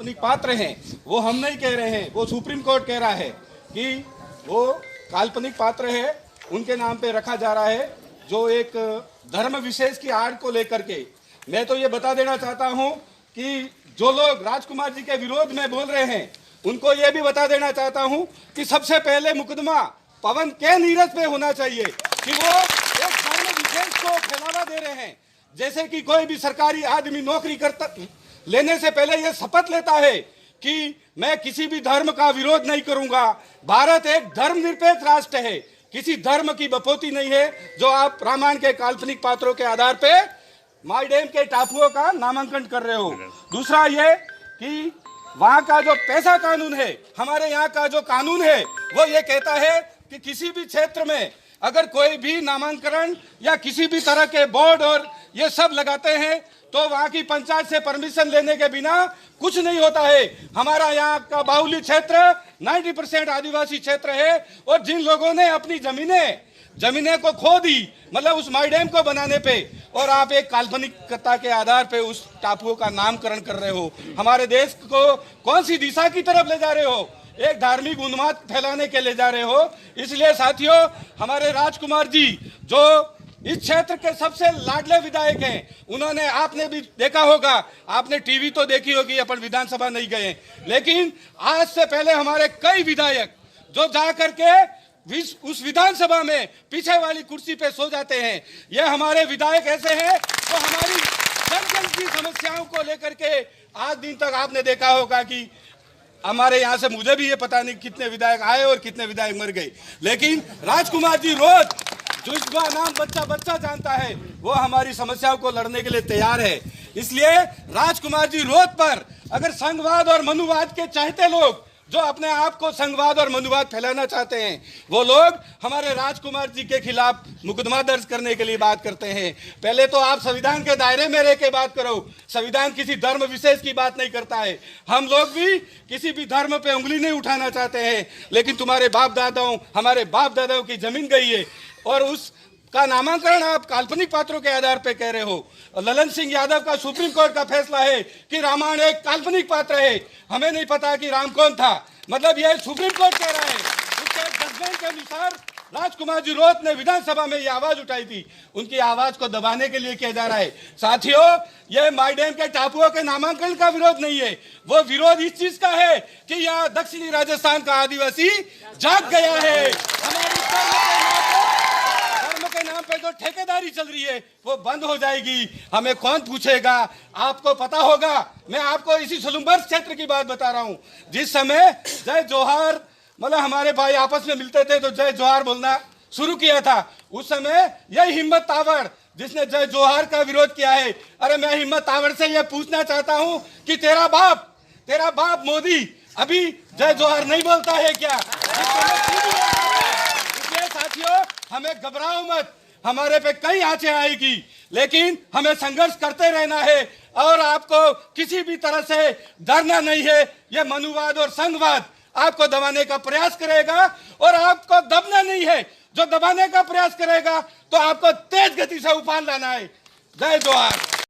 काल्पनिक पात्र हैं, वो हम नहीं कह रहे हैं, वो सुप्रीम कोर्ट कह रहा है कि वो काल्पनिक पात्र है, उनके नाम पे रखा जा रहा है, जो एक धर्म विशेष की आड़ को लेकर के। मैं तो ये बता देना चाहता हूं कि जो लोग राजकुमार जी के विरोध में बोल रहे हैं, उनको ये भी बता देना चाहता हूं कि सबसे पहले मुकदमा पवन के नीरज पे होना चाहिए कि वो एक धर्म विशेष को फैलावा दे रहे हैं। जैसे कि कोई भी सरकारी आदमी नौकरी करता लेने से पहले ये शपथ लेता है कि मैं किसी भी धर्म का विरोध नहीं करूंगा, भारत एक धर्मनिरपेक्ष राष्ट्र है, किसी धर्म की बपोती नहीं है, जो आप रामायण के काल्पनिक पात्रों के आधार पे माई डैम के टापुओं का नामांकन कर रहे हो। दूसरा ये कि वहां का जो पैसा कानून है, हमारे यहाँ का जो कानून है, वो ये कहता है कि किसी भी क्षेत्र में अगर कोई भी नामांकन या किसी भी तरह के बोर्ड और ये सब लगाते हैं तो वहां की पंचायत से परमिशन लेने के बिना कुछ नहीं होता है। हमारा यहाँ का बाहुल्य क्षेत्र 90% आदिवासी क्षेत्र है, और जिन लोगों ने अपनी जमीनें को खो दी, मतलब उस माई डैम को बनाने पे, और आप एक काल्पनिकता के आधार पे उस टापुओं का नामकरण कर रहे हो, हमारे देश को कौन सी दिशा की तरफ ले जा रहे हो? एक धार्मिक उन्माद फैलाने के ले जा रहे हो। इसलिए साथियों, हमारे राजकुमार जी जो इस क्षेत्र के सबसे लाडले विधायक हैं, उन्होंने, आपने भी देखा होगा, आपने टीवी तो देखी होगी, अपन विधानसभा नहीं गए, लेकिन आज से पहले हमारे कई विधायक जो जा करके उस विधानसभा में पीछे वाली कुर्सी पे सो जाते हैं। ये हमारे विधायक ऐसे हैं जो हमारी जन की समस्याओं को लेकर के आज दिन तक आपने देखा होगा कि हमारे यहाँ से, मुझे भी ये पता नहीं कितने विधायक आए और कितने विधायक मर गए, लेकिन राजकुमार जी रोज जिसका नाम बच्चा बच्चा जानता है, वो हमारी समस्याओं को लड़ने के लिए तैयार है। इसलिए राजकुमार जी रोड पर अगर संघवाद और मनुवाद के चाहते लोग, जो अपने आप को संघवाद और मनुवाद फैलाना चाहते हैं, वो लोग हमारे राजकुमार जी के खिलाफ मुकदमा दर्ज करने के लिए बात करते हैं। पहले तो आप संविधान के दायरे में रह के बात करो। संविधान किसी धर्म विशेष की बात नहीं करता है। हम लोग भी किसी भी धर्म पे उंगली नहीं उठाना चाहते हैं, लेकिन तुम्हारे बाप दादाओं, हमारे बाप दादाओं की जमीन गई है और उसका नामांकन आप काल्पनिक पात्रों के आधार पे कह रहे हो। ललन सिंह यादव का सुप्रीम कोर्ट का फैसला है कि रामायण एक काल्पनिक पात्र है। हमें नहीं पता कि राम कौन था, मतलब यह सुप्रीम कोर्ट कह रहा है। उसके जजमेंट के अनुसार राजकुमार जी रोत ने विधानसभा में ये आवाज उठाई थी, उनकी आवाज को दबाने के लिए किया जा रहा है। साथियों, यह माई डैम के टापुओं के नामांकन का विरोध नहीं है, वो विरोध इस चीज का है कि यहाँ दक्षिणी राजस्थान का आदिवासी जाग गया है। हमारी धर्म के नाम पे जो ठेकेदारी चल रही है वो बंद हो जाएगी। हमें कौन पूछेगा? आपको पता होगा, मैं आपको इसी सुलुम्बर्स क्षेत्र की बात बता रहा हूँ। जिस समय जय जोहार, मतलब हमारे भाई आपस में मिलते थे तो जय जोहार बोलना शुरू किया था, उस समय यही हिम्मत तावड़ जिसने जय जोहार का विरोध किया है। अरे मैं हिम्मत तावड़ से यह पूछना चाहता हूँ कि तेरा बाप मोदी अभी जय जोहार नहीं बोलता है क्या? इसलिए साथियों, हमें घबराओ मत, हमारे पे कई आंचें आएगी, लेकिन हमें संघर्ष करते रहना है और आपको किसी भी तरह से डरना नहीं है। यह मनुवाद और संघवाद आपको दबाने का प्रयास करेगा और आपको दबना नहीं है। जो दबाने का प्रयास करेगा तो आपको तेज गति से उफान लाना है। जय जोहार।